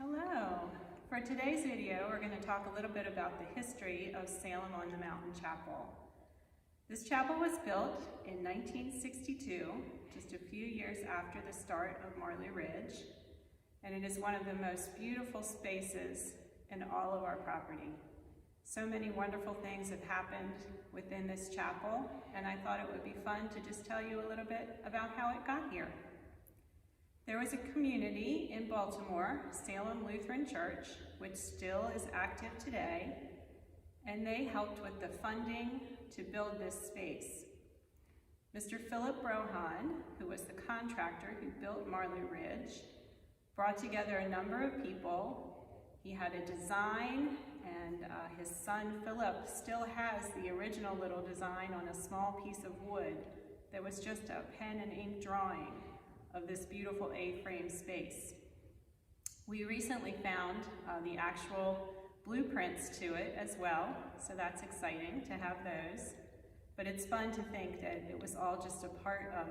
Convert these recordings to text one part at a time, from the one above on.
Hello. For today's video, we're going to talk a little bit about the history of Salem on the Mountain Chapel. This chapel was built in 1962, just a few years after the start of Marley Ridge, and it is one of the most beautiful spaces in all of our property. So many wonderful things have happened within this chapel, and I thought it would be fun to just tell you a little bit about how it got here. There was a community in Baltimore, Salem Lutheran Church, which still is active today, and they helped with the funding to build this space. Mr. Philip Rohan, who was the contractor who built Marley Ridge, brought together a number of people. He had a design, and his son Philip still has the original little design on a small piece of wood that was just a pen and ink drawing of this beautiful A-frame space. We recently found the actual blueprints to it as well, so that's exciting to have those. But it's fun to think that it was all just a part of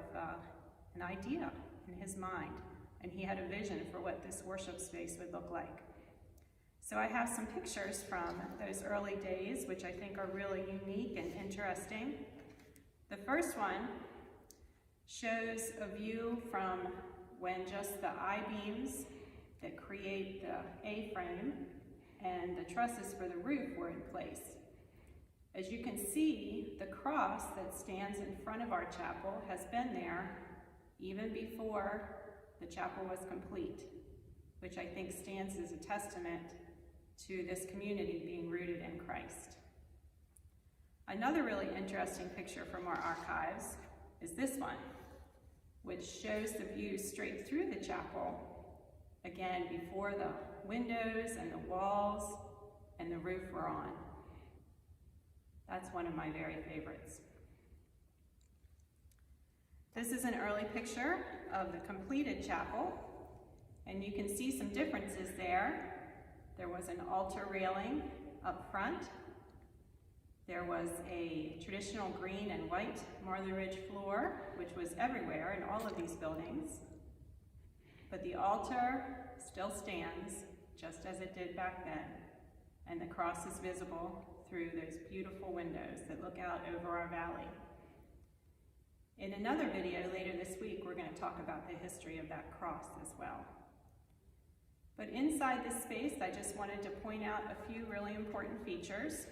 an idea in his mind, and he had a vision for what this worship space would look like. So I have some pictures from those early days, which I think are really unique and interesting. The first one shows a view from when just the I-beams that create the A-frame and the trusses for the roof were in place. As you can see, the cross that stands in front of our chapel has been there even before the chapel was complete, which I think stands as a testament to this community being rooted in Christ. Another really interesting picture from our archives is this one, which shows the view straight through the chapel, again, before the windows and the walls and the roof were on. That's one of my very favorites. This is an early picture of the completed chapel, and you can see some differences there. There was an altar railing up front. There was a traditional green and white Marley Ridge floor, which was everywhere in all of these buildings. But the altar still stands just as it did back then, and the cross is visible through those beautiful windows that look out over our valley. In another video later this week, we're going to talk about the history of that cross as well. But inside this space, I just wanted to point out a few really important features.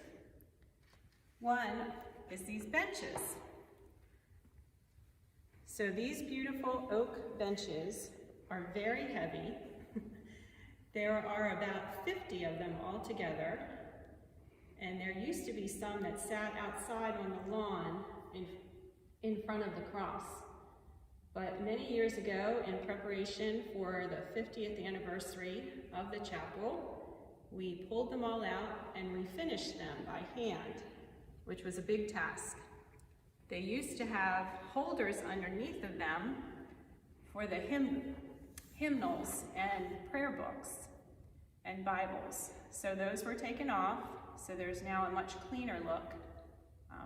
One is these benches. So these beautiful oak benches are very heavy. There are about 50 of them all together, and there used to be some that sat outside on the lawn in front of the cross. But many years ago, in preparation for the 50th anniversary of the chapel, we pulled them all out and refinished them by hand, which was a big task. They used to have holders underneath of them for the hymnals and prayer books and Bibles. So those were taken off, so there's now a much cleaner look,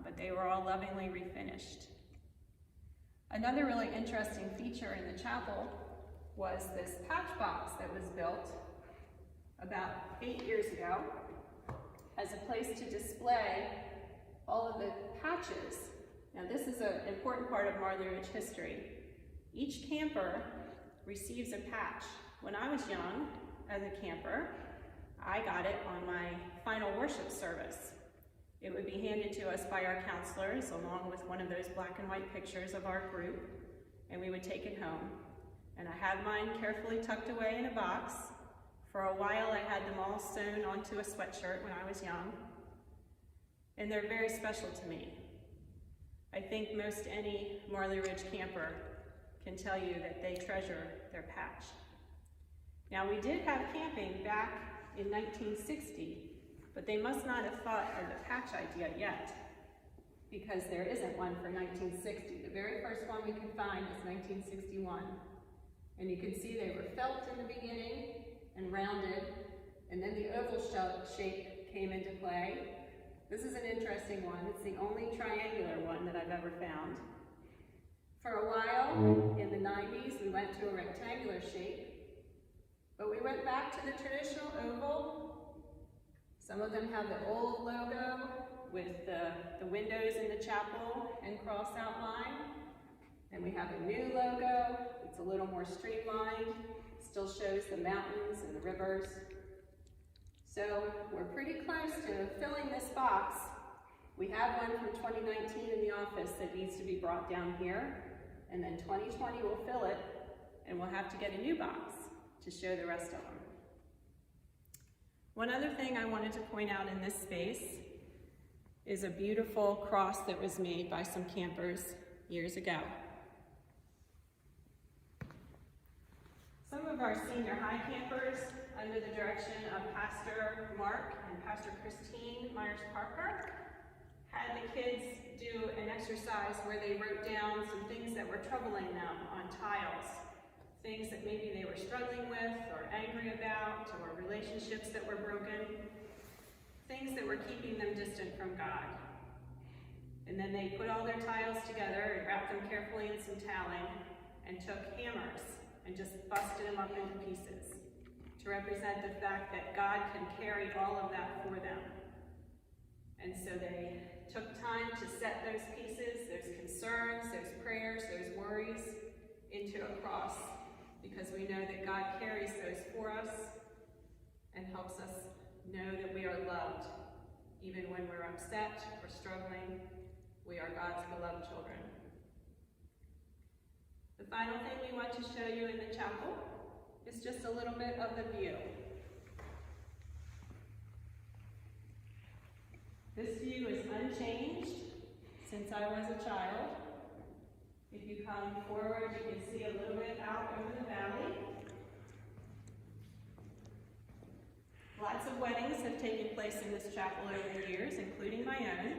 but they were all lovingly refinished. Another really interesting feature in the chapel was this patch box that was built about 8 years ago as a place to display all of the patches. Now this is an important part of Marley Ridge history. Each camper receives a patch. When I was young, as a camper, I got it on my final worship service. It would be handed to us by our counselors along with one of those black and white pictures of our group, and we would take it home. And I had mine carefully tucked away in a box. For a while I had them all sewn onto a sweatshirt when I was young, and they're very special to me. I think most any Marley Ridge camper can tell you that they treasure their patch. Now we did have camping back in 1960, but they must not have thought of the patch idea yet, because there isn't one for 1960. The very first one we could find is 1961. And you can see they were felt in the beginning and rounded, and then the oval shape came into play. This is an interesting one. It's the only triangular one that I've ever found. For a while, in the 90s, we went to a rectangular shape, But we went back to the traditional oval. Some of them have the old logo with the windows in the chapel and cross outline. And we have a new logo. It's a little more streamlined. Still shows the mountains and the rivers. So we're pretty close to filling this box. We have one from 2019 in the office that needs to be brought down here. And then 2020 will fill it, and we'll have to get a new box to show the rest of them. One other thing I wanted to point out in this space is a beautiful cross that was made by some campers years ago. Some of our senior high campers, under the direction of Pastor Mark and Pastor Christine Myers-Parker, had the kids do an exercise where they wrote down some things that were troubling them on tiles. Things that maybe they were struggling with or angry about, or relationships that were broken. Things that were keeping them distant from God. And then they put all their tiles together and wrapped them carefully in some toweling and took hammers and just busted them up into pieces to represent the fact that God can carry all of that for them. And so they took time to set those pieces, those concerns, those prayers, those worries into a cross, because we know that God carries those for us and helps us know that we are loved. Even when we're upset or struggling, we are God's beloved children. The final thing we want to show you in the chapel is just a little bit of the view. This view is unchanged since I was a child. If you come forward, you can see a little bit out over the valley. Lots of weddings have taken place in this chapel over the years, including my own.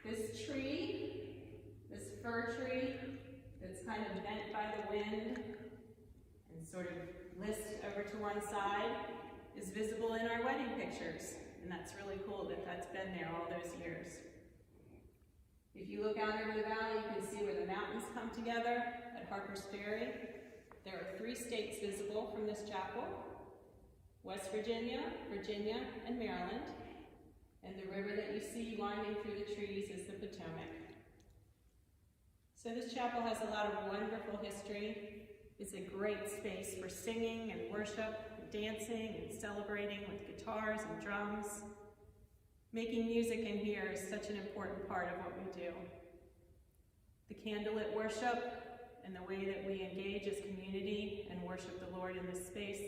This tree, this fir tree, that's kind of bent by the wind and sort of list over to one side, is visible in our wedding pictures. And that's really cool that that's been there all those years. If you look out over the valley, you can see where the mountains come together at Harper's Ferry. There are 3 states visible from this chapel: West Virginia, Virginia, and Maryland. And the river that you see winding through the trees is the Potomac. So this chapel has a lot of wonderful history. It's a great space for singing and worship, and dancing and celebrating with guitars and drums. Making music in here is such an important part of what we do. The candlelit worship and the way that we engage as community and worship the Lord in this space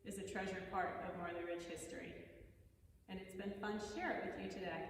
is a treasured part of Northern Ridge history. And it's been fun to share it with you today.